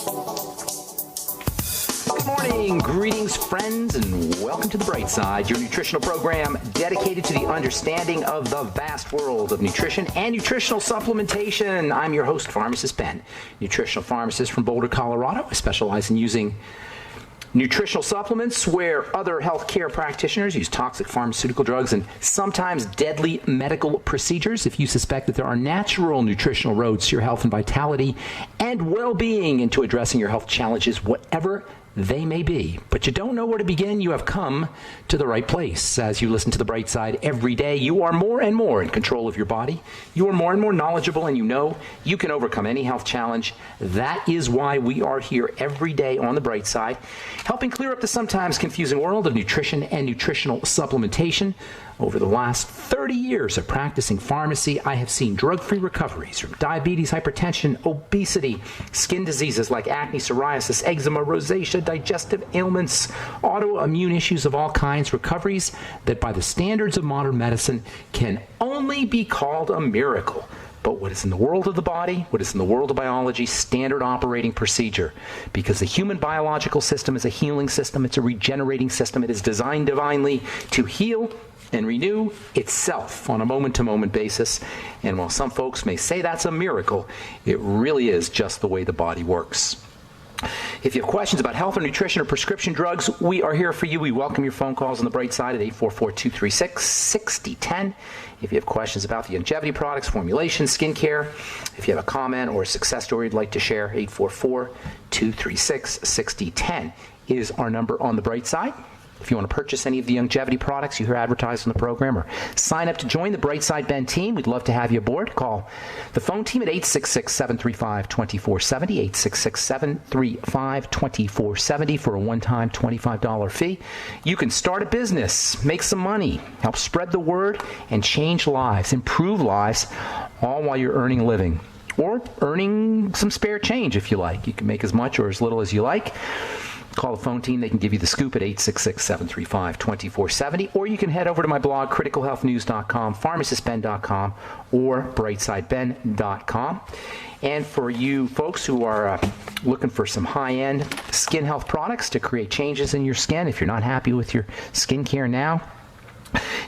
Good morning, greetings, friends, and welcome to The Bright Side, your nutritional program dedicated to the understanding of the vast world of nutrition and nutritional supplementation. I'm your host, Pharmacist Ben, nutritional pharmacist from Boulder, Colorado. I specialize in using nutritional supplements where other healthcare practitioners use toxic pharmaceutical drugs and sometimes deadly medical procedures. If you suspect that there are natural nutritional roads to your health and vitality and well-being into addressing your health challenges, whatever they may be, but you don't know where to begin, you have come to the right place. As you listen to The Bright Side every day, you are more and more in control of your body. You are more and more knowledgeable, and you know you can overcome any health challenge. That is why we are here every day on The Bright Side, helping clear up the sometimes confusing world of nutrition and nutritional supplementation. Over the last 30 years of practicing pharmacy, I have seen drug-free recoveries from diabetes, hypertension, obesity, skin diseases like acne, psoriasis, eczema, rosacea, digestive ailments, autoimmune issues of all kinds, recoveries that by the standards of modern medicine can only be called a miracle. But what is in the world of the body, what is in the world of biology, standard operating procedure. Because the human biological system is a healing system, it's a regenerating system, it is designed divinely to heal and renew itself on a moment-to-moment basis. And while some folks may say that's a miracle, it really is just the way the body works. If you have questions about health or nutrition or prescription drugs, we are here for you. We welcome your phone calls on The Bright Side at 844-236-6010. If you have questions about the longevity products, formulation, skincare, if you have a comment or a success story you'd like to share, 844-236-6010 is our number on The Bright Side. If you want to purchase any of the longevity products you hear advertised on the program or sign up to join the Bright Side Ben team, we'd love to have you aboard. Call the phone team at 866-735-2470, 866-735-2470 for a one-time $25 fee. You can start a business, make some money, help spread the word, and change lives, improve lives, all while you're earning a living or earning some spare change if you like. You can make as much or as little as you like. Call the phone team. They can give you the scoop at 866-735-2470, or you can head over to my blog, criticalhealthnews.com, pharmacistben.com, or brightsideben.com. And for you folks who are looking for some high-end skin health products to create changes in your skin, if you're not happy with your skincare now,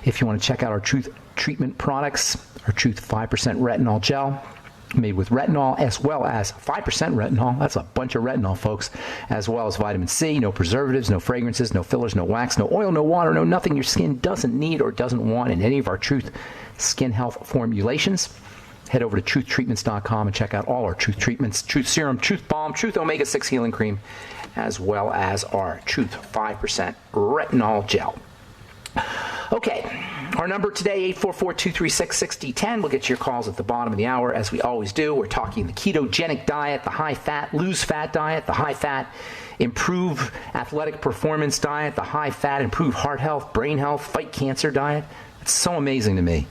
if you want to check out our Truth Treatment products, our Truth 5% Retinol Gel, made with retinol as well as 5% retinol. That's a bunch of retinol, folks, as well as vitamin C, no preservatives, no fragrances, no fillers, no wax, no oil, no water, no nothing your skin doesn't need or doesn't want in any of our Truth skin health formulations. Head over to truthtreatments.com and check out all our Truth treatments, Truth Serum, Truth Balm, Truth Omega-6 Healing Cream, as well as our Truth 5% Retinol Gel. Okay, our number today, 844-236-6010. We'll get to your calls at the bottom of the hour, as we always do. We're talking the ketogenic diet, the high-fat, lose-fat diet, the high-fat, improve athletic performance diet, the high-fat, improve heart health, brain health, fight cancer diet. It's so amazing to me,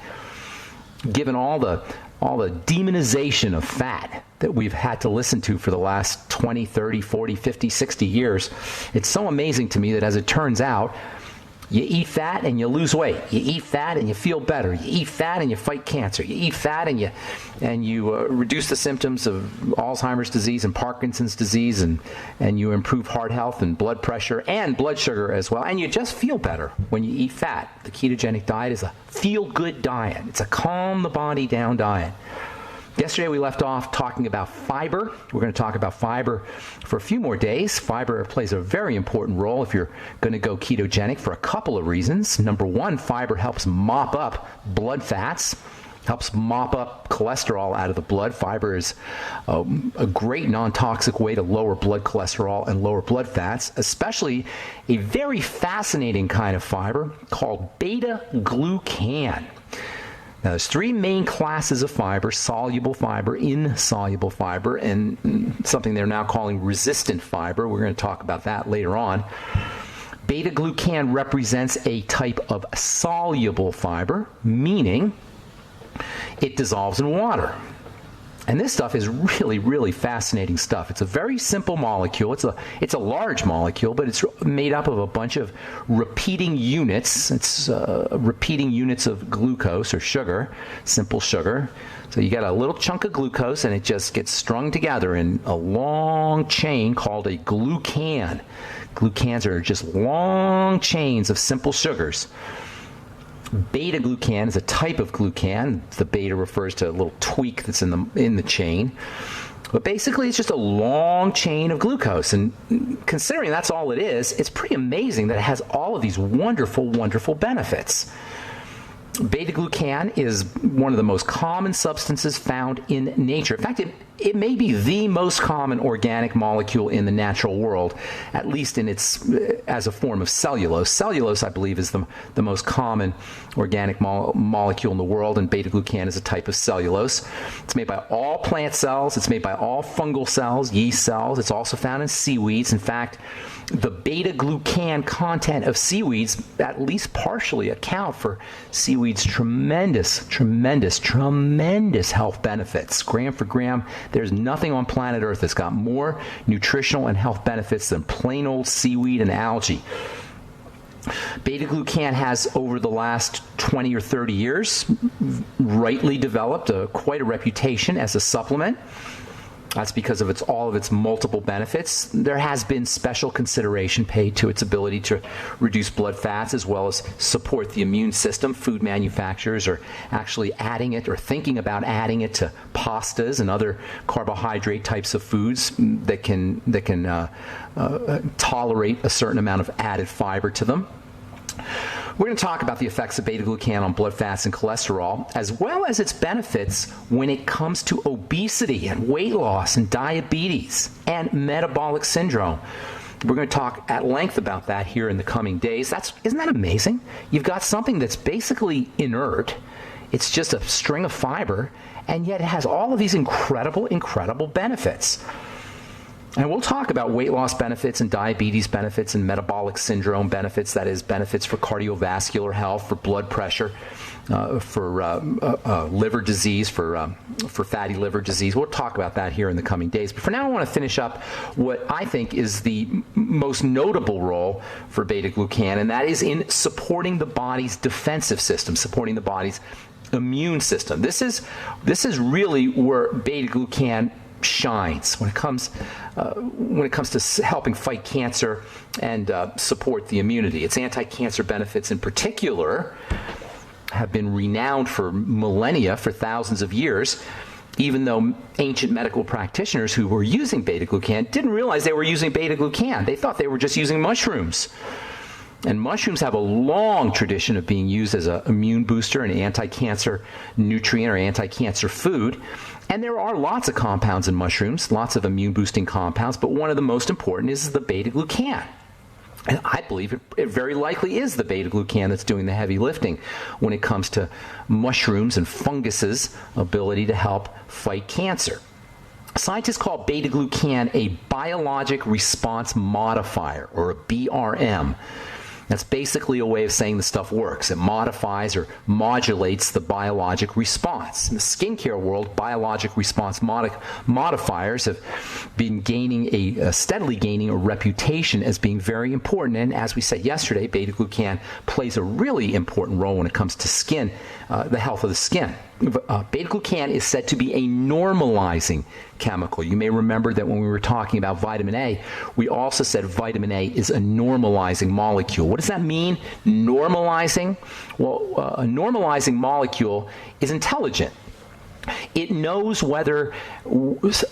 given all the demonization of fat that we've had to listen to for the last 20, 30, 40, 50, 60 years. It's so amazing to me that, as it turns out, you eat fat and you lose weight. You eat fat and you feel better. You eat fat and you fight cancer. You eat fat and you reduce the symptoms of Alzheimer's disease and Parkinson's disease, and you improve heart health and blood pressure and blood sugar as well. And you just feel better when you eat fat. The ketogenic diet is a feel-good diet. It's a calm the body down diet. Yesterday we left off talking about fiber. We're going to talk about fiber for a few more days. Fiber plays a very important role if you're going to go ketogenic for a couple of reasons. Number one, fiber helps mop up blood fats, helps mop up cholesterol out of the blood. Fiber is a great non-toxic way to lower blood cholesterol and lower blood fats, especially a very fascinating kind of fiber called beta-glucan. Now, there's three main classes of fiber: soluble fiber, insoluble fiber, and something they're now calling resistant fiber. We're going to talk about that later on. Beta-glucan represents a type of soluble fiber, meaning it dissolves in water. And this stuff is really, really fascinating stuff. It's a very simple molecule. It's a large molecule, but it's made up of a bunch of repeating units. It's repeating units of glucose or sugar, simple sugar. So you got a little chunk of glucose, and it just gets strung together in a long chain called a glucan. Glucans are just long chains of simple sugars. Beta-glucan is a type of glucan. The beta refers to a little tweak that's in the chain. But basically, it's just a long chain of glucose. And considering that's all it is, it's pretty amazing that it has all of these wonderful, wonderful benefits. Beta-glucan is one of the most common substances found in nature. In fact, it may be the most common organic molecule in the natural world, at least in its as a form of cellulose. Cellulose, I believe, is the most common organic molecule in the world, and beta-glucan is a type of cellulose. It's made by all plant cells. It's made by all fungal cells, yeast cells. It's also found in seaweeds. In fact, the beta-glucan content of seaweeds at least partially account for seaweeds' tremendous health benefits. Gram for gram, there's nothing on planet Earth that's got more nutritional and health benefits than plain old seaweed and algae. Beta-glucan has, over the last 20 or 30 years, rightly developed quite a reputation as a supplement. That's because of all of its multiple benefits. There has been special consideration paid to its ability to reduce blood fats as well as support the immune system. Food manufacturers are actually adding it or thinking about adding it to pastas and other carbohydrate types of foods that can tolerate a certain amount of added fiber to them. We're going to talk about the effects of beta-glucan on blood fats and cholesterol, as well as its benefits when it comes to obesity and weight loss and diabetes and metabolic syndrome. We're going to talk at length about that here in the coming days. Isn't that amazing? You've got something that's basically inert. It's just a string of fiber, and yet it has all of these incredible, incredible benefits. And we'll talk about weight loss benefits and diabetes benefits and metabolic syndrome benefits, that is, benefits for cardiovascular health, for blood pressure, for liver disease, for fatty liver disease. We'll talk about that here in the coming days. But for now, I want to finish up what I think is the most notable role for beta-glucan, and that is in supporting the body's defensive system, supporting the body's immune system. This is really where beta-glucan shines when it comes to helping fight cancer and support the immunity. Its anti-cancer benefits in particular have been renowned for millennia, for thousands of years, even though ancient medical practitioners who were using beta-glucan didn't realize they were using beta-glucan. They thought they were just using mushrooms. And mushrooms have a long tradition of being used as an immune booster, an anti-cancer nutrient or anti-cancer food. And there are lots of compounds in mushrooms, lots of immune-boosting compounds, but one of the most important is the beta-glucan. And I believe it very likely is the beta-glucan that's doing the heavy lifting when it comes to mushrooms and funguses' ability to help fight cancer. Scientists call beta-glucan a biologic response modifier, or a BRM. That's basically a way of saying the stuff works. It modifies or modulates the biologic response. In the skincare world, biologic response modifiers have been steadily gaining a reputation as being very important. And as we said yesterday, beta-glucan plays a really important role when it comes to skin, the health of the skin. Beta-glucan is said to be a normalizing chemical. You may remember that when we were talking about vitamin A, we also said vitamin A is a normalizing molecule. What does that mean, normalizing? Well, a normalizing molecule is intelligent. It knows whether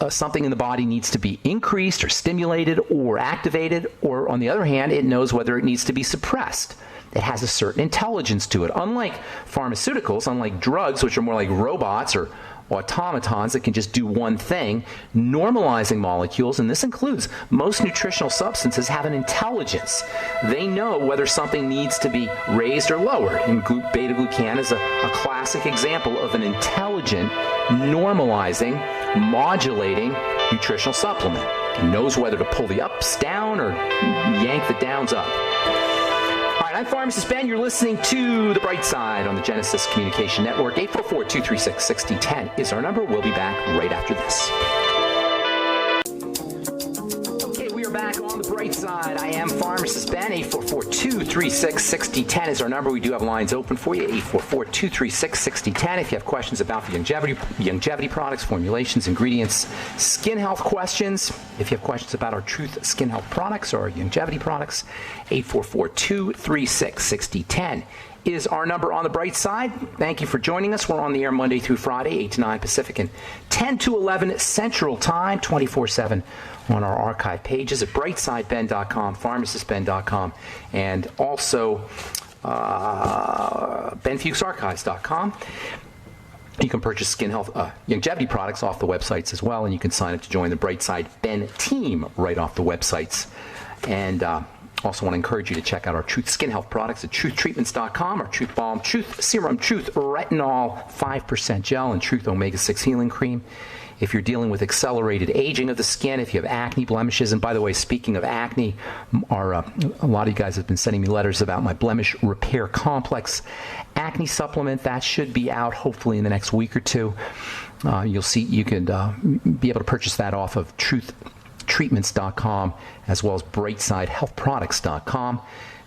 something in the body needs to be increased or stimulated or activated, or on the other hand, it knows whether it needs to be suppressed. It has a certain intelligence to it. Unlike pharmaceuticals, unlike drugs, which are more like robots or automatons that can just do one thing, normalizing molecules, and this includes most nutritional substances, have an intelligence. They know whether something needs to be raised or lowered. And beta-glucan is a classic example of an intelligent, normalizing, modulating nutritional supplement. It knows whether to pull the ups down or yank the downs up. I'm Pharmacist Ben. You're listening to The Bright Side on the Genesis Communication Network. 844-236-6010 is our number. We'll be back right after this. Okay, we are back on the bright side. I am Pharmacist Ben. 844-236-6010 is our number. We do have lines open for you. 844-236-6010. If you have questions about the longevity products, formulations, ingredients, skin health questions. If you have questions about our Truth Skin Health products or our longevity products, 844-236-6010 is our number on the bright side. Thank you for joining us. We're on the air Monday through Friday, 8 to 9 Pacific and 10 to 11 Central Time, 24/7 on our archive pages at brightsideben.com, pharmacistben.com, and also benfuchsarchives.com. You can purchase skin health longevity products off the websites as well, and you can sign up to join the Brightside Ben team right off the websites. And also want to encourage you to check out our Truth Skin Health products at truthtreatments.com, our Truth Balm, Truth Serum, Truth Retinol 5% Gel, and Truth Omega-6 Healing Cream. If you're dealing with accelerated aging of the skin, if you have acne, blemishes, and by the way, speaking of acne, a lot of you guys have been sending me letters about my Blemish Repair Complex acne supplement. That should be out hopefully in the next week or two. You'll see you can be able to purchase that off of truthtreatments.com as well as brightsidehealthproducts.com.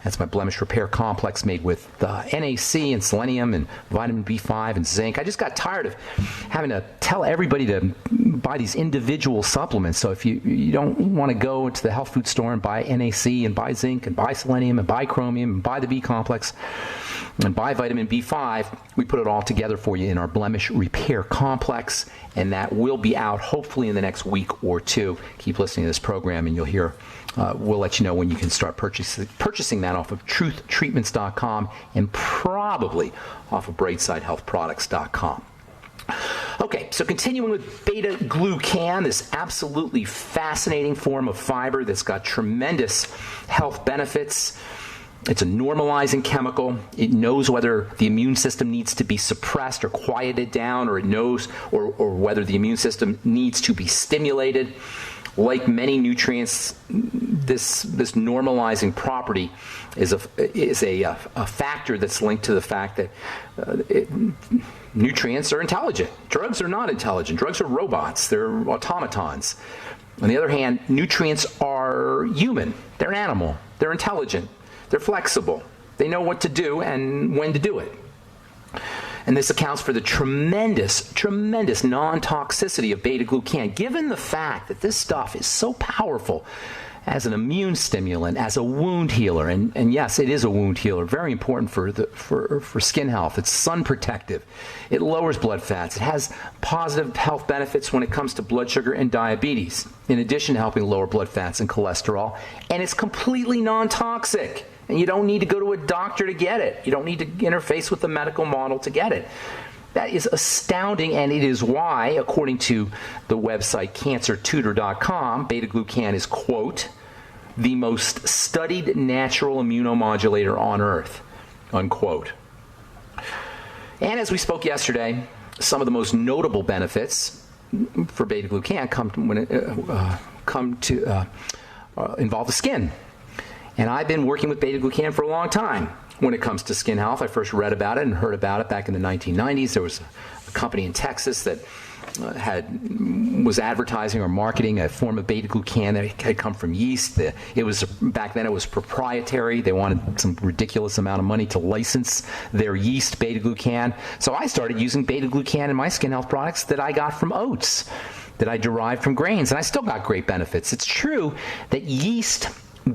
That's my Blemish Repair Complex made with NAC and selenium and vitamin B5 and zinc. I just got tired of having to tell everybody to buy these individual supplements. So if you don't want to go to the health food store and buy NAC and buy zinc and buy selenium and buy chromium and buy the B complex and buy vitamin B5, we put it all together for you in our Blemish Repair Complex, and that will be out hopefully in the next week or two. Keep listening to this program and you'll hear. We'll let you know when you can start purchasing that off of truthtreatments.com and probably off of brightsidehealthproducts.com. Okay, so continuing with beta-glucan, this absolutely fascinating form of fiber that's got tremendous health benefits. It's a normalizing chemical. It knows whether the immune system needs to be suppressed or quieted down, or it knows or whether the immune system needs to be stimulated. Like many nutrients, this normalizing property is a factor that's linked to the fact that nutrients are intelligent. Drugs are not intelligent. Drugs are robots. They're automatons. On the other hand, nutrients are human. They're an animal. They're intelligent. They're flexible. They know what to do and when to do it. And this accounts for the tremendous non-toxicity of beta-glucan, given the fact that this stuff is so powerful as an immune stimulant, as a wound healer. And yes, it is a wound healer, very important for skin health. It's sun protective. It lowers blood fats. It has positive health benefits when it comes to blood sugar and diabetes, in addition to helping lower blood fats and cholesterol. And it's completely non-toxic. And you don't need to go to a doctor to get it. You don't need to interface with the medical model to get it. That is astounding, and it is why, according to the website cancertutor.com, beta-glucan is, quote, the most studied natural immunomodulator on earth, unquote. And as we spoke yesterday, some of the most notable benefits for beta-glucan involve the skin. And I've been working with beta-glucan for a long time when it comes to skin health. I first read about it and heard about it back in the 1990s. There was a company in Texas that was advertising or marketing a form of beta-glucan that had come from yeast. Back then it was proprietary. They wanted some ridiculous amount of money to license their yeast beta-glucan. So I started using beta-glucan in my skin health products that I got from oats, that I derived from grains, and I still got great benefits. It's true that yeast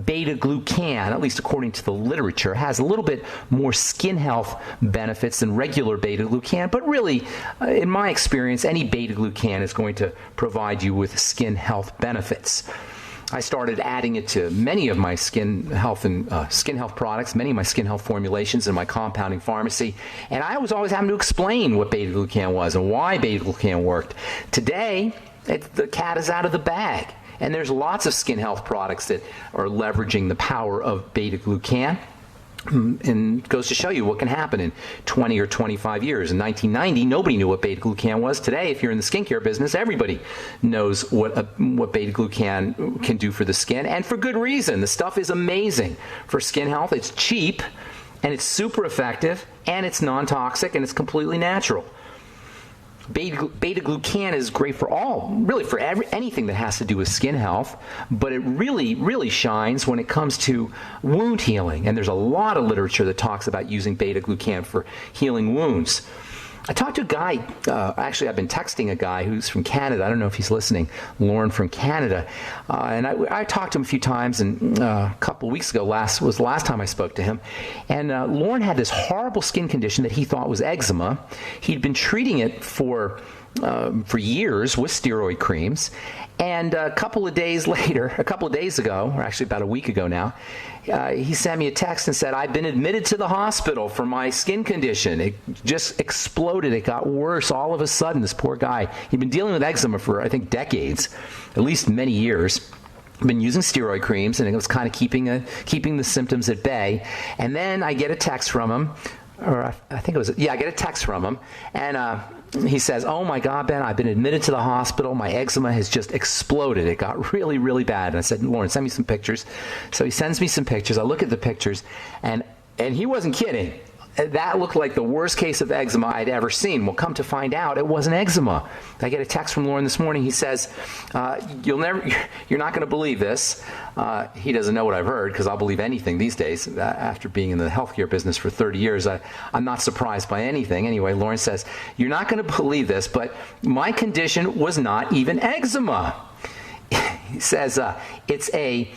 beta-glucan, at least according to the literature, has a little bit more skin health benefits than regular beta-glucan, but really, in my experience, any beta-glucan is going to provide you with skin health benefits. I started adding it to many of my skin health products, many of my skin health formulations in my compounding pharmacy, and I was always having to explain what beta-glucan was and why beta-glucan worked. Today, the cat is out of the bag. And there's lots of skin health products that are leveraging the power of beta-glucan. And it goes to show you what can happen in 20 or 25 years. In 1990, nobody knew what beta-glucan was. Today, if you're in the skincare business, everybody knows what beta-glucan can do for the skin, and for good reason. The stuff is amazing for skin health. It's cheap, and it's super effective, and it's non-toxic, and it's completely natural. Beta-glucan is great for anything that has to do with skin health, but it really shines when it comes to wound healing. And there's a lot of literature that talks about using beta-glucan for healing wounds. I talked to a guy, actually I've been texting a guy who's from Canada. I don't know if he's listening, Lauren from Canada. And I talked to him a few times, and a couple of weeks ago was the last time I spoke to him. And Lauren had this horrible skin condition that he thought was eczema. He'd been treating it for years with steroid creams. And a couple of days ago, or actually about a week ago now, he sent me a text and said, I've been admitted to the hospital for my skin condition. It just exploded. It got worse all of a sudden. This poor guy, he'd been dealing with eczema for, I think, decades, at least many years. Been using steroid creams, and it was kind of keeping the symptoms at bay. And then I get a text from him, or I think it was, I get a text from him, and he says, oh my God, Ben, I've been admitted to the hospital. My eczema has just exploded. It got really, really bad. And I said, Lauren, send me some pictures. So he sends me some pictures. I look at the pictures, and he wasn't kidding. That looked like the worst case of eczema I'd ever seen. Well, come to find out, it wasn't eczema. I get a text from Lauren this morning. He says, you're not going to believe this. He doesn't know what I've heard, because I'll believe anything these days. After being in the healthcare business for 30 years, I'm not surprised by anything. Anyway, Lauren says, you're not going to believe this, but my condition was not even eczema. He says, it's a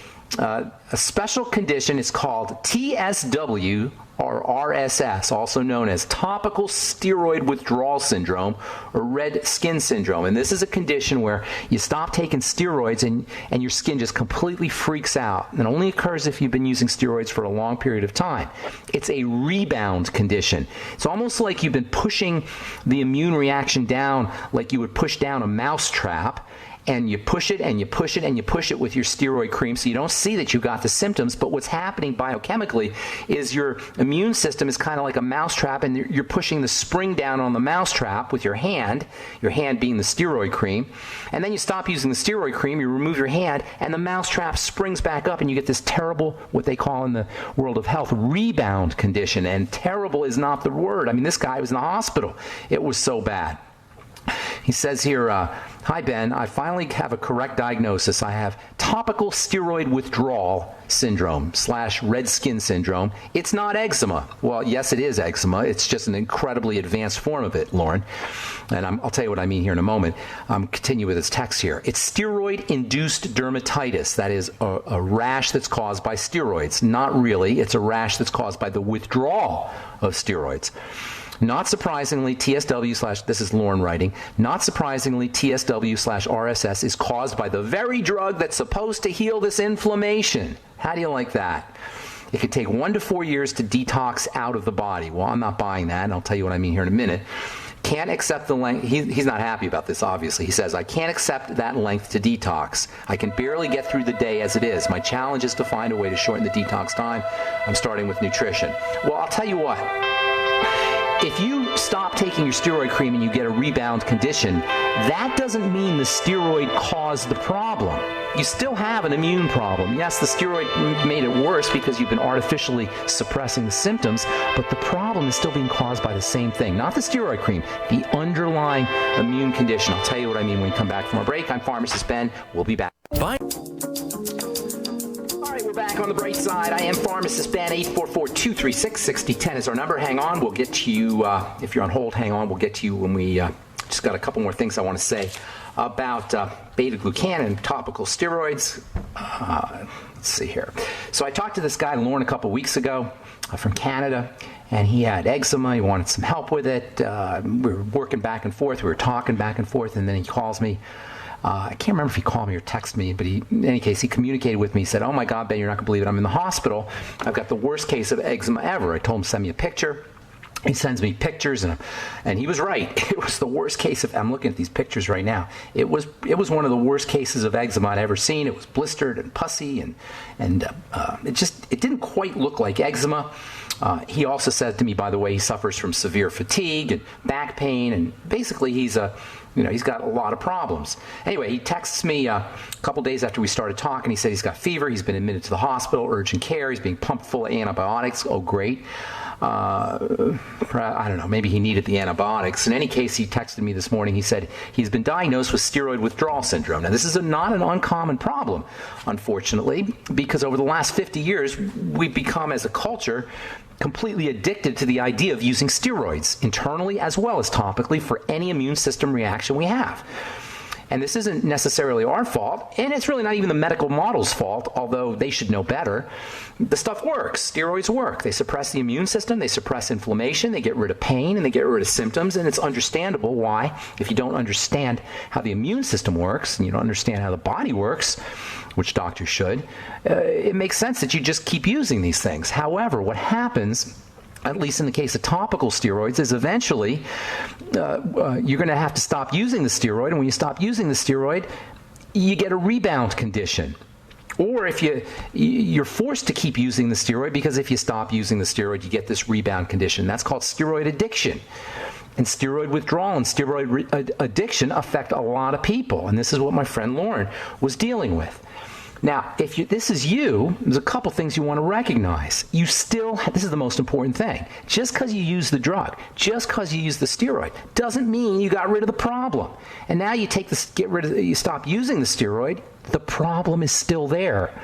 special condition. It's called TSW, or RSS, also known as topical steroid withdrawal syndrome, or red skin syndrome. And this is a condition where you stop taking steroids and your skin just completely freaks out. And it only occurs if you've been using steroids for a long period of time. It's a rebound condition. It's almost like you've been pushing the immune reaction down like you would push down a mouse trap. And you push it and you push it and you push it with your steroid cream, so you don't see that you got the symptoms. But what's happening biochemically is your immune system is kind of like a mousetrap, and you're pushing the spring down on the mousetrap with your hand being the steroid cream. And then you stop using the steroid cream, you remove your hand, and the mousetrap springs back up, and you get this terrible, what they call in the world of health, rebound condition. And terrible is not the word. I mean, this guy was in the hospital. It was so bad. He says here, hi, Ben, I finally have a correct diagnosis. I have topical steroid withdrawal syndrome / red skin syndrome. It's not eczema. Well, yes, it is eczema. It's just an incredibly advanced form of it, Lauren. And I'll tell you what I mean here in a moment. Continue with his text here. It's steroid-induced dermatitis. That is a rash that's caused by steroids. Not really. It's a rash that's caused by the withdrawal of steroids. Not surprisingly, TSW / this is Lauren writing, not surprisingly, TSW / RSS is caused by the very drug that's supposed to heal this inflammation. How do you like that? It could take 1 to 4 years to detox out of the body. Well, I'm not buying that, and I'll tell you what I mean here in a minute. Can't accept the length. He's not happy about this, obviously. He says, I can't accept that length to detox. I can barely get through the day as it is. My challenge is to find a way to shorten the detox time. I'm starting with nutrition. Well, I'll tell you what. If you stop taking your steroid cream and you get a rebound condition, that doesn't mean the steroid caused the problem. You still have an immune problem. Yes, the steroid made it worse because you've been artificially suppressing the symptoms, but the problem is still being caused by the same thing. Not the steroid cream, the underlying immune condition. I'll tell you what I mean when we come back from our break. I'm Pharmacist Ben. We'll be back. Bye. Back on the bright side, I am Pharmacist Ben. 844-236-6010 is our number. Hang on, we'll get to you. If you're on hold, hang on. We'll get to you when we just got a couple more things I want to say about beta-glucan and topical steroids. Let's see here. So I talked to this guy, Lauren, a couple weeks ago from Canada, and he had eczema. He wanted some help with it. We were working back and forth. We were talking back and forth, and then he calls me. I can't remember if he called me or texted me, but in any case, he communicated with me. He said, oh my God, Ben, you're not going to believe it. I'm in the hospital. I've got the worst case of eczema ever. I told him to send me a picture. He sends me pictures, and he was right. It was the worst case of, I'm looking at these pictures right now. It was one of the worst cases of eczema I'd ever seen. It was blistered and pussy, and it didn't quite look like eczema. He also said to me, by the way, he suffers from severe fatigue and back pain, and basically he's got a lot of problems. Anyway, he texts me a couple days after we started talking. He said he's got fever. He's been admitted to the hospital, urgent care. He's being pumped full of antibiotics. Oh, great. I don't know, maybe he needed the antibiotics. In any case, he texted me this morning. He said he's been diagnosed with steroid withdrawal syndrome. Now, this is not an uncommon problem, unfortunately, because over the last 50 years, we've become, as a culture, completely addicted to the idea of using steroids internally as well as topically for any immune system reaction we have. And this isn't necessarily our fault, and it's really not even the medical model's fault, although they should know better. The stuff works. Steroids work. They suppress the immune system, they suppress inflammation, they get rid of pain, and they get rid of symptoms, and it's understandable why, if you don't understand how the immune system works, and you don't understand how the body works, which doctors should, it makes sense that you just keep using these things. However, what happens, at least in the case of topical steroids, is eventually you're going to have to stop using the steroid, and when you stop using the steroid, you get a rebound condition. Or if you're forced to keep using the steroid, because if you stop using the steroid, you get this rebound condition. That's called steroid addiction. And steroid withdrawal and steroid addiction affect a lot of people, and this is what my friend Lauren was dealing with. Now, if this is you, there's a couple things you want to recognize. This is the most important thing. Just because you use the drug, just because you use the steroid, doesn't mean you got rid of the problem. And now you you stop using the steroid, the problem is still there.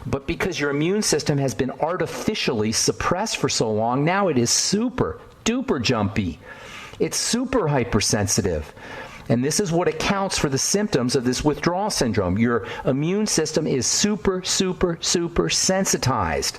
But because your immune system has been artificially suppressed for so long, now it is super duper jumpy. It's super hypersensitive. And this is what accounts for the symptoms of this withdrawal syndrome. Your immune system is super, super, super sensitized.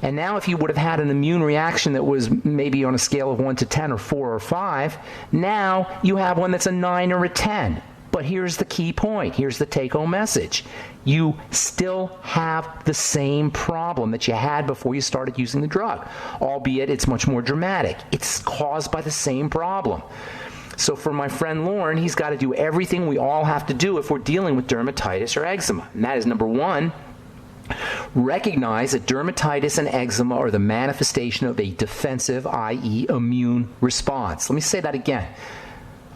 And now if you would have had an immune reaction that was maybe on a scale of 1 to 10 or 4 or 5, now you have one that's a 9 or a 10. But here's the key point. Here's the take-home message. You still have the same problem that you had before you started using the drug, albeit it's much more dramatic. It's caused by the same problem. So for my friend Lauren, he's got to do everything we all have to do if we're dealing with dermatitis or eczema. And that is, number one, recognize that dermatitis and eczema are the manifestation of a defensive, i.e. immune response. Let me say that again.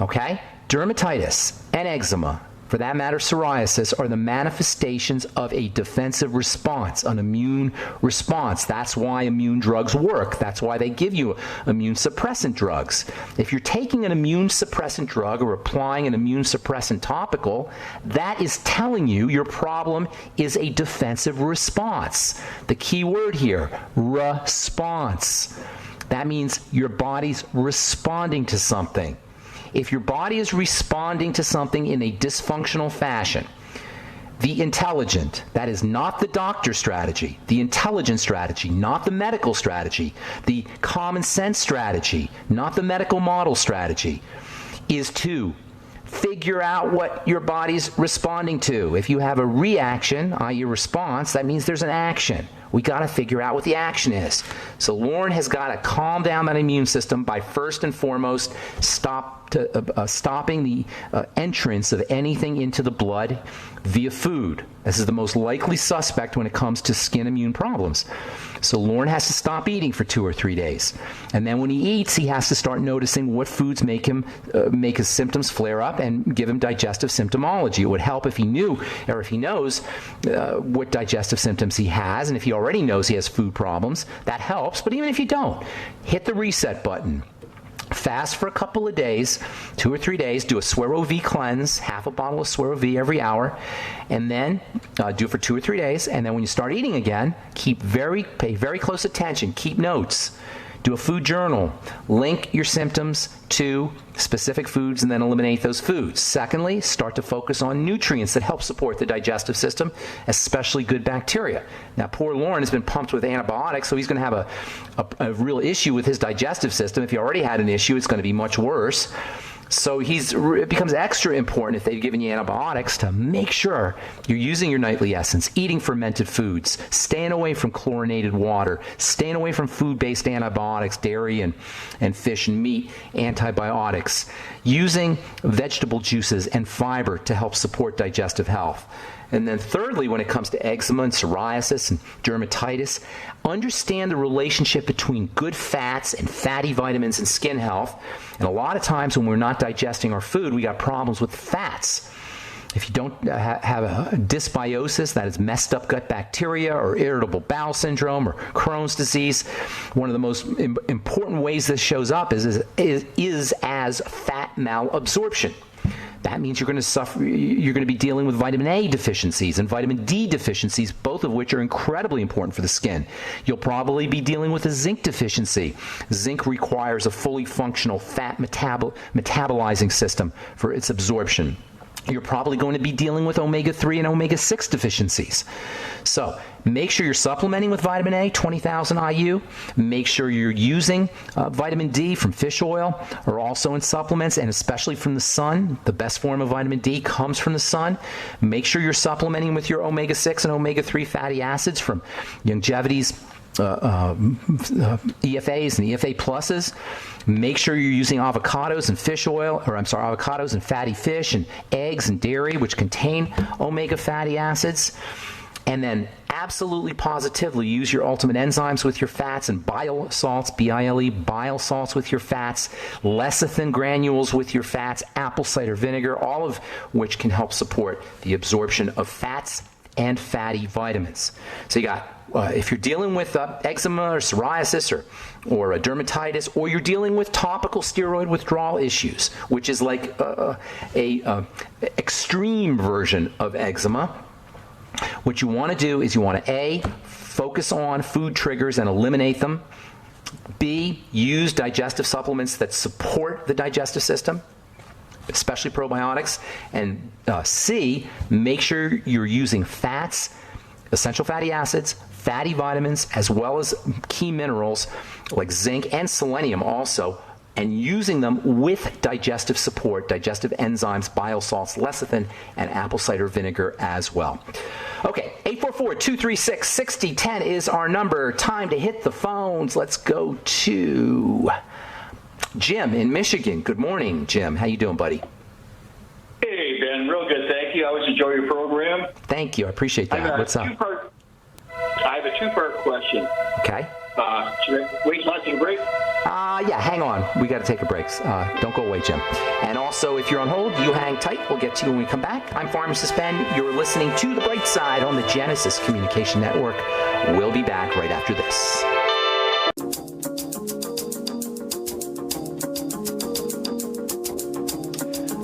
Okay? Dermatitis and eczema, for that matter psoriasis, are the manifestations of a defensive response, an immune response. That's why immune drugs work. That's why they give you immune suppressant drugs. If you're taking an immune suppressant drug or applying an immune suppressant topical, that is telling you your problem is a defensive response. The key word here, response. That means your body's responding to something. If your body is responding to something in a dysfunctional fashion, the intelligent, that is not the doctor strategy, the intelligent strategy, not the medical strategy, the common sense strategy, not the medical model strategy, is to figure out what your body's responding to. If you have a reaction, i.e. response, that means there's an action. We got to figure out what the action is. So Lauren has got to calm down that immune system by first and foremost stopping the entrance of anything into the blood via food. This is the most likely suspect when it comes to skin immune problems. So Lauren has to stop eating for 2 or 3 days. And then when he eats, he has to start noticing what foods make his symptoms flare up and give him digestive symptomology. It would help if he knew, or if he knows what digestive symptoms he has, and if he already knows he has food problems, that helps. But even if you don't, hit the reset button. Fast for a couple of days, 2 or 3 days, do a Suero V cleanse, half a bottle of Suero V every hour, and then do it for 2 or 3 days, and then when you start eating again, pay very close attention, keep notes, do a food journal, link your symptoms to specific foods and then eliminate those foods. Secondly, start to focus on nutrients that help support the digestive system, especially good bacteria. Now, poor Lauren has been pumped with antibiotics, so he's going to have a real issue with his digestive system. If he already had an issue, it's going to be much worse. So it becomes extra important if they've given you antibiotics to make sure you're using your nightly essence, eating fermented foods, staying away from chlorinated water, staying away from food-based antibiotics, dairy and fish and meat, antibiotics, using vegetable juices and fiber to help support digestive health. And then thirdly, when it comes to eczema and psoriasis and dermatitis, understand the relationship between good fats and fatty vitamins and skin health. And a lot of times when we're not digesting our food, we got problems with fats. If you don't have a dysbiosis, that is messed up gut bacteria, or irritable bowel syndrome, or Crohn's disease, one of the most important ways this shows up is as fat malabsorption. That means you're going to be dealing with vitamin A deficiencies and vitamin D deficiencies, both of which are incredibly important for the skin. You'll probably be dealing with a zinc deficiency. Zinc requires a fully functional fat metabolizing system for its absorption. You're probably going to be dealing with omega-3 and omega-6 deficiencies. So make sure you're supplementing with vitamin A, 20,000 IU. Make sure you're using vitamin D from fish oil, or also in supplements, and especially from the sun. The best form of vitamin D comes from the sun. Make sure you're supplementing with your omega-6 and omega-3 fatty acids from Longevity's EFAs and EFA pluses. Make sure you're using avocados and avocados and fatty fish and eggs and dairy, which contain omega fatty acids. And then absolutely positively use your ultimate enzymes with your fats and bile salts, B-I-L-E, bile salts with your fats, lecithin granules with your fats, apple cider vinegar, all of which can help support the absorption of fats and fatty vitamins. So you got, if you're dealing with eczema or psoriasis or a dermatitis, or you're dealing with topical steroid withdrawal issues, which is like a extreme version of eczema, what you want to do is you want to A, focus on food triggers and eliminate them. B, use digestive supplements that support the digestive system, especially probiotics. And C, make sure you're using fats, essential fatty acids, fatty vitamins, as well as key minerals like zinc and selenium also, and using them with digestive support, digestive enzymes, bile salts, lecithin, and apple cider vinegar as well. Okay, 844-236-6010 is our number. Time to hit the phones. Let's go to Jim in Michigan. Good morning, Jim. How you doing, buddy? Hey, Ben. Real good, thank you. I always enjoy your program. Thank you. I appreciate that. What's up? I have a two-part question. Okay. Should I wait till I take a break? Yeah, hang on. We got to take a break. Don't go away, Jim. And also, if you're on hold, you hang tight. We'll get to you when we come back. I'm Pharmacist Ben. You're listening to The Bright Side on the Genesis Communication Network. We'll be back right after this.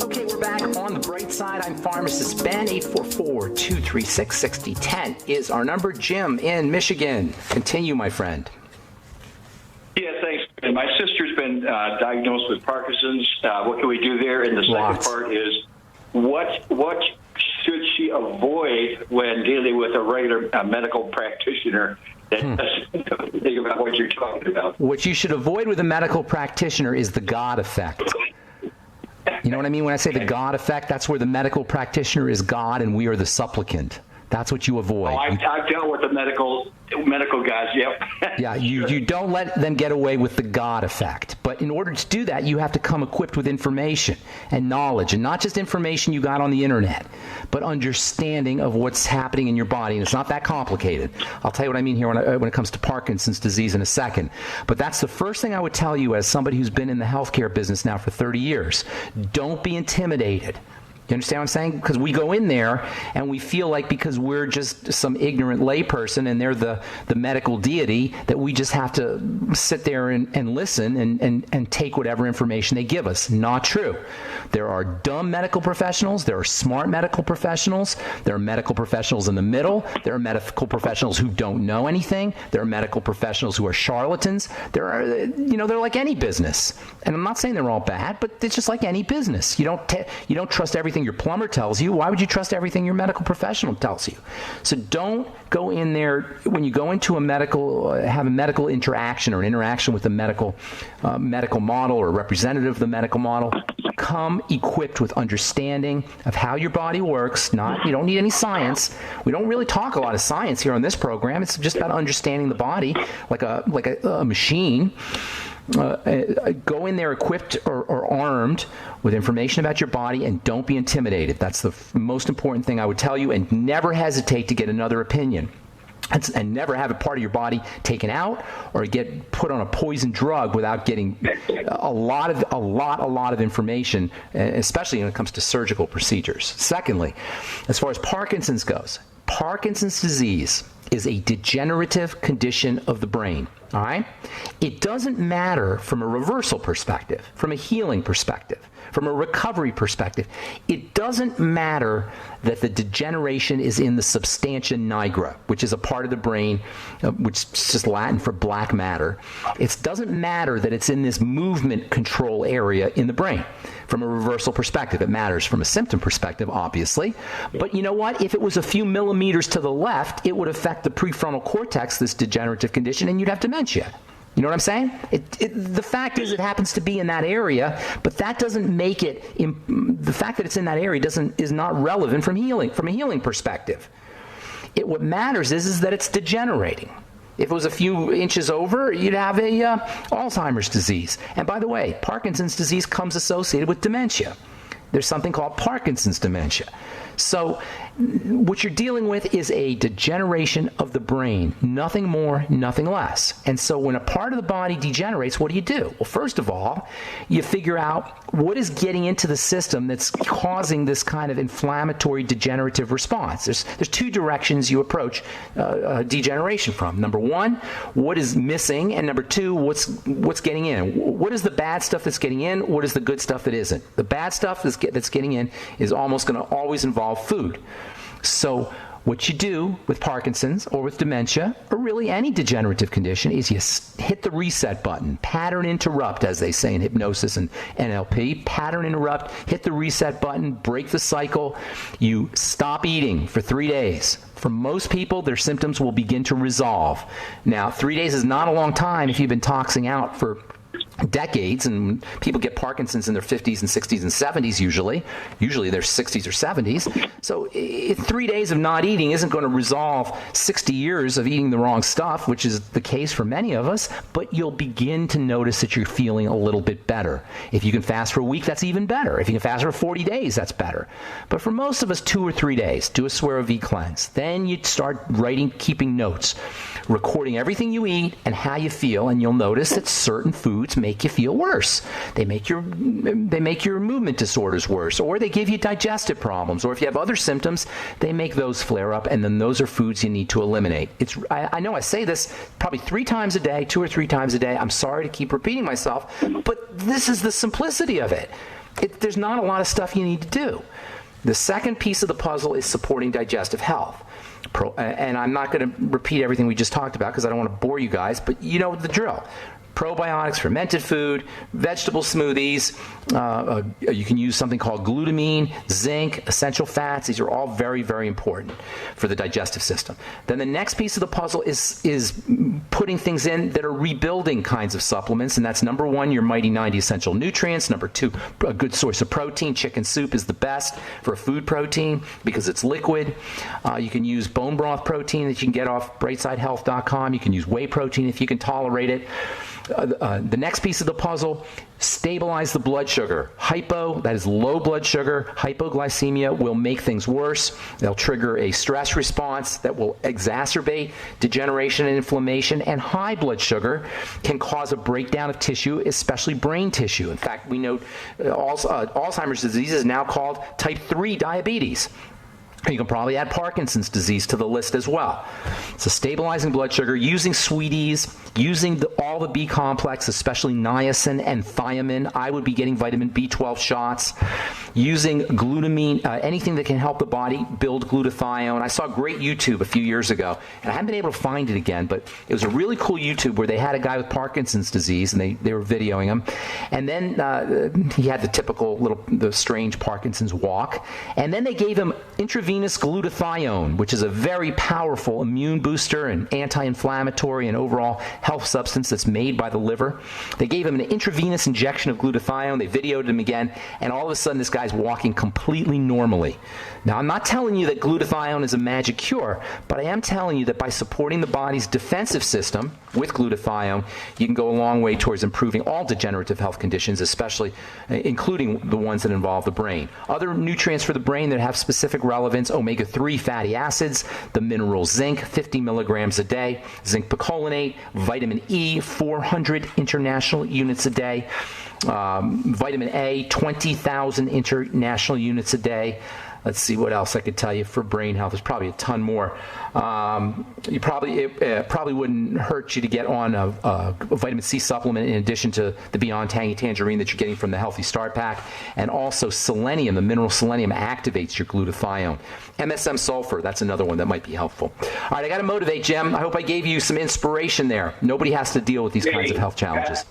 Okay, we're back on The Bright Side. I'm Pharmacist Ben. 844-236-6010 is our number. Jim in Michigan. Continue, my friend. Yeah, thanks. And my sister's been diagnosed with Parkinson's. What can we do there? And the second part is, what should she avoid when dealing with a regular medical practitioner that doesn't think about what you're talking about? What you should avoid with a medical practitioner is the God effect. You know what I mean when I say the God effect? That's where the medical practitioner is God and we are the supplicant. That's what you avoid. Oh, I've dealt with the medical guys, yep. Yeah, you don't let them get away with the God effect. But in order to do that, you have to come equipped with information and knowledge, and not just information you got on the internet, but understanding of what's happening in your body. And it's not that complicated. I'll tell you what I mean here when it comes to Parkinson's disease in a second. But that's the first thing I would tell you as somebody who's been in the healthcare business now for 30 years. Don't be intimidated. You understand what I'm saying? Because we go in there and we feel like because we're just some ignorant layperson and they're the medical deity that we just have to sit there and listen and take whatever information they give us. Not true. There are dumb medical professionals. There are smart medical professionals. There are medical professionals in the middle. There are medical professionals who don't know anything. There are medical professionals who are charlatans. They're like any business. And I'm not saying they're all bad, but it's just like any business. You don't trust everything your plumber tells you. Why would you trust everything your medical professional tells you? So don't go in there when you go into have a medical interaction or an interaction with a medical model or a representative of the medical model. Come equipped with understanding of how your body works. You don't need any science. We don't really talk a lot of science here on this program. It's just about understanding the body like a machine. Go in there equipped or armed with information about your body, and don't be intimidated. That's the most important thing I would tell you, and never hesitate to get another opinion. and never have a part of your body taken out or get put on a poison drug without getting a lot of information, especially when it comes to surgical procedures. Secondly, as far as Parkinson's goes, Parkinson's disease is a degenerative condition of the brain. All right? It doesn't matter from a reversal perspective, from a healing perspective, from a recovery perspective. It doesn't matter that the degeneration is in the substantia nigra, which is a part of the brain, which is just Latin for black matter. It doesn't matter that it's in this movement control area in the brain. From a reversal perspective, it matters from a symptom perspective, obviously. But you know what? If it was a few millimeters to the left, it would affect the prefrontal cortex, this degenerative condition, and you'd have dementia. You know what I'm saying? The fact is it happens to be in that area, but that doesn't make it, the fact that it's in that area is not relevant from a healing perspective. What matters is that it's degenerating. If it was a few inches over, you'd have a Alzheimer's disease. And by the way, Parkinson's disease comes associated with dementia. There's something called Parkinson's dementia. So what you're dealing with is a degeneration of the brain, nothing more, nothing less. And so when a part of the body degenerates, what do? Well, first of all, you figure out what is getting into the system that's causing this kind of inflammatory degenerative response. There's two directions you approach degeneration from. Number one, what is missing? And number two, what's getting in? What is the bad stuff that's getting in? What is the good stuff that isn't? The bad stuff that's getting in is almost going to always involve food. So what you do with Parkinson's or with dementia or really any degenerative condition is you hit the reset button, pattern interrupt, as they say in hypnosis and NLP, pattern interrupt, hit the reset button, break the cycle, you stop eating for 3 days. For most people, their symptoms will begin to resolve. Now, 3 days is not a long time if you've been toxing out for decades, and people get Parkinson's in their 50s and 60s and 70s usually their 60s or 70s. So 3 days of not eating isn't going to resolve 60 years of eating the wrong stuff, which is the case for many of us, but you'll begin to notice that you're feeling a little bit better. If you can fast for a week, that's even better. If you can fast for 40 days, that's better. But for most of us, 2 or 3 days, do a Suero V cleanse. Then you start keeping notes, recording everything you eat and how you feel, and you'll notice that certain foods make you feel worse. They make your movement disorders worse, or they give you digestive problems, or if you have other symptoms, they make those flare up, and then those are foods you need to eliminate. I know I say this probably 3 times a day, 2 or 3 times a day. I'm sorry to keep repeating myself, but this is the simplicity of it. There's not a lot of stuff you need to do. The second piece of the puzzle is supporting digestive health. And I'm not going to repeat everything we just talked about because I don't want to bore you guys, but you know the drill. Probiotics, fermented food, vegetable smoothies. You can use something called glutamine, zinc, essential fats. These are all very, very important for the digestive system. Then the next piece of the puzzle is putting things in that are rebuilding kinds of supplements, and that's number 1, your Mighty 90 essential nutrients. Number 2, a good source of protein. Chicken soup is the best for food protein because it's liquid. You can use bone broth protein that you can get off brightsidehealth.com. You can use whey protein if you can tolerate it. The next piece of the puzzle, stabilize the blood sugar. Hypo, that is low blood sugar, hypoglycemia will make things worse. They'll trigger a stress response that will exacerbate degeneration and inflammation, and high blood sugar can cause a breakdown of tissue, especially brain tissue. In fact, we know Alzheimer's disease is now called type 3 diabetes. You can probably add Parkinson's disease to the list as well. So stabilizing blood sugar, using sweeties, using all the B complex, especially niacin and thiamine. I would be getting vitamin B12 shots. Using glutamine, anything that can help the body build glutathione. I saw a great YouTube a few years ago, and I haven't been able to find it again, but it was a really cool YouTube where they had a guy with Parkinson's disease, and they were videoing him. And then he had the typical the strange Parkinson's walk. And then they gave him intravenous glutathione, which is a very powerful immune booster and anti-inflammatory and overall health substance that's made by the liver. They gave him an intravenous injection of glutathione. They videoed him again, and all of a sudden this guy's walking completely normally. Now, I'm not telling you that glutathione is a magic cure, but I am telling you that by supporting the body's defensive system with glutathione, you can go a long way towards improving all degenerative health conditions, especially including the ones that involve the brain. Other nutrients for the brain that have specific relevance supplements, omega-3 fatty acids, the mineral zinc, 50 milligrams a day, zinc picolinate, vitamin E, 400 international units a day, vitamin A, 20,000 international units a day. Let's see what else I could tell you for brain health. There's probably a ton more. It probably wouldn't hurt you to get on a vitamin C supplement in addition to the Beyond Tangy Tangerine that you're getting from the Healthy Start Pack. And also selenium, the mineral selenium activates your glutathione. MSM sulfur, that's another one that might be helpful. All right, I got to motivate, Jim. I hope I gave you some inspiration there. Nobody has to deal with these kinds of health challenges.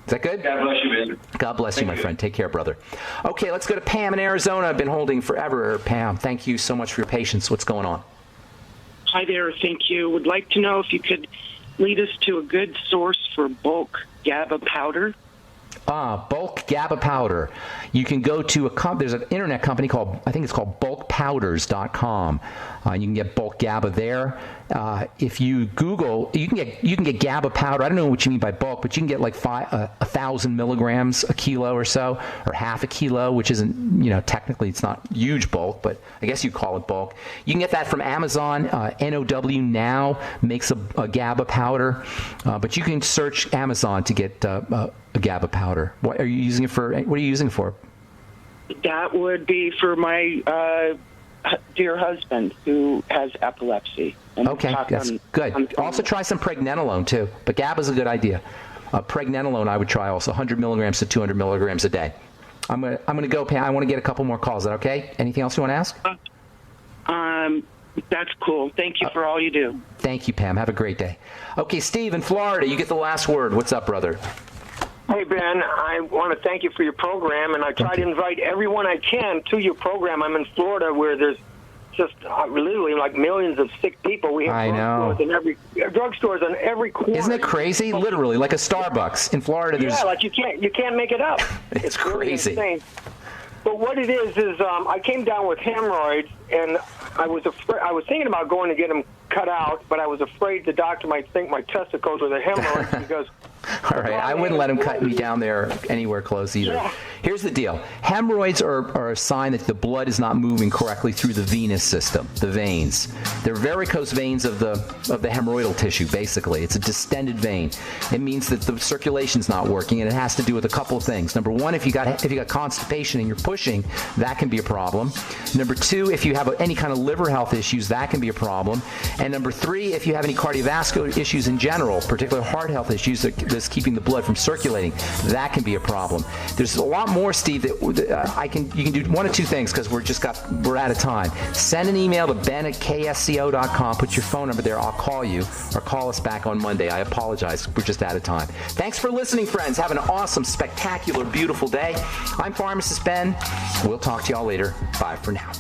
Is that good? God bless you, man. God bless you, my friend. Take care, brother. Okay, let's go to Pam in Arizona. I've been holding forever. Pam, thank you so much for your patience. What's going on? Hi there. Thank you. Would like to know if you could lead us to a good source for bulk GABA powder. Bulk GABA powder. You can go to there's an internet company called, I think it's called bulkpowders.com. You can get bulk GABA there. If you Google, you can get GABA powder. I don't know what you mean by bulk, but you can get like 1,000 milligrams a kilo or so, or half a kilo, which isn't, technically it's not huge bulk, but I guess you call it bulk. You can get that from Amazon. NOW Now makes a GABA powder, but you can search Amazon to get a GABA powder. What are you using it for? What are you using it for? That would be for my dear husband who has epilepsy. And okay, that's good. Also try some pregnenolone too, but GABA is a good idea. Pregnenolone I would try also, 100 milligrams to 200 milligrams a day. I'm gonna go, Pam. I want to get a couple more calls. Is that okay? Anything else you want to ask? That's cool. Thank you for all you do. Thank you, Pam. Have a great day. Okay, Steve in Florida, you get the last word. What's up, brother? Hey, Ben, I want to thank you for your program, and I try to invite everyone I can to your program. I'm in Florida where there's just literally like millions of sick people. We have drugstores on every corner. Isn't it crazy? Literally, like a Starbucks. In Florida, there's... Yeah, like you can't make it up. It's crazy. Really insane. But what it is I came down with hemorrhoids, and I was thinking about going to get them cut out, but I was afraid the doctor might think my testicles were the hemorrhoids because... All right, I wouldn't let him cut me down there anywhere close either. Yeah. Here's the deal. Hemorrhoids are a sign that the blood is not moving correctly through the venous system, the veins. They're varicose veins of the hemorrhoidal tissue, basically. It's a distended vein. It means that the circulation's not working, and it has to do with a couple of things. Number one, if you got constipation and you're pushing, that can be a problem. Number two, if you have any kind of liver health issues, that can be a problem. And number three, if you have any cardiovascular issues in general, particularly heart health issues that's keeping the blood from circulating, that can be a problem. There's a lot more, Steve, that you can do one of two things because we're out of time. Send an email to ben@ksco.com. Put your phone number there. I'll call you, or call us back on Monday. I apologize. We're just out of time. Thanks for listening, friends. Have an awesome, spectacular, beautiful day. I'm Pharmacist Ben. We'll talk to y'all later. Bye for now.